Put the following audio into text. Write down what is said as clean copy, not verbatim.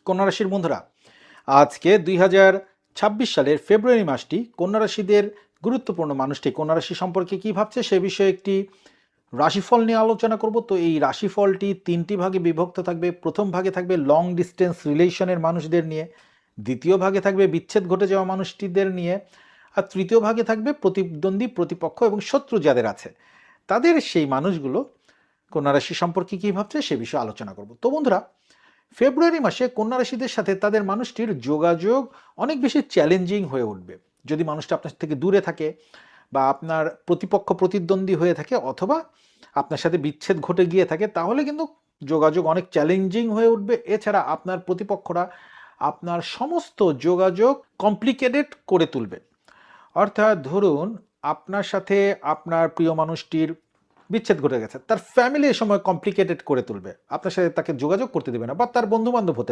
কন্যা রাশির বন্ধুরা, আজকে 2026 সালের ফেব্রুয়ারি মাসটি কন্যা রাশিদের গুরুত্বপূর্ণ মানুষটি কন্যা রাশি সম্পর্কে কি ভাবছে সে বিষয়ে একটি রাশিফল নিয়ে আলোচনা করব। তো এই রাশিফলটি তিনটি ভাগে বিভক্ত থাকবে। প্রথম ভাগে থাকবে লং ডিস্টেন্স রিলেশনের মানুষদের নিয়ে, দ্বিতীয় ভাগে থাকবে বিচ্ছেদ ঘটে যাওয়া মানুষটিদের নিয়ে, আর তৃতীয় ভাগে থাকবে প্রতিদ্বন্দ্বী, প্রতিপক্ষ এবং শত্রু যাদের আছে তাদের সেই মানুষগুলো কন্যা রাশি সম্পর্কে কী ভাবছে সে বিষয়ে আলোচনা করব। তো বন্ধুরা, ফেব্রুয়ারি মাসে কন্যা রাশিদের সাথে তাদের মানুষটির যোগাযোগ অনেক বেশি চ্যালেঞ্জিং হয়ে উঠবে। যদি মানুষটা আপনার থেকে দূরে থাকে বা আপনার প্রতিপক্ষ প্রতিদ্বন্দ্বী হয়ে থাকে অথবা আপনার সাথে বিচ্ছেদ ঘটে গিয়ে থাকে, তাহলে কিন্তু যোগাযোগ অনেক চ্যালেঞ্জিং হয়ে উঠবে। এছাড়া আপনার প্রতিপক্ষরা আপনার সমস্ত যোগাযোগ কমপ্লিকেটেড করে তুলবে। অর্থাৎ ধরুন, আপনার সাথে আপনার প্রিয় মানুষটির বিচ্ছেদ ঘটে গেছে, তার ফ্যামিলি এই সময় কমপ্লিকেটেড করে তুলবে, আপনার সাথে তাকে যোগাযোগ করতে দেবে না, বা তার বন্ধু বান্ধব হতে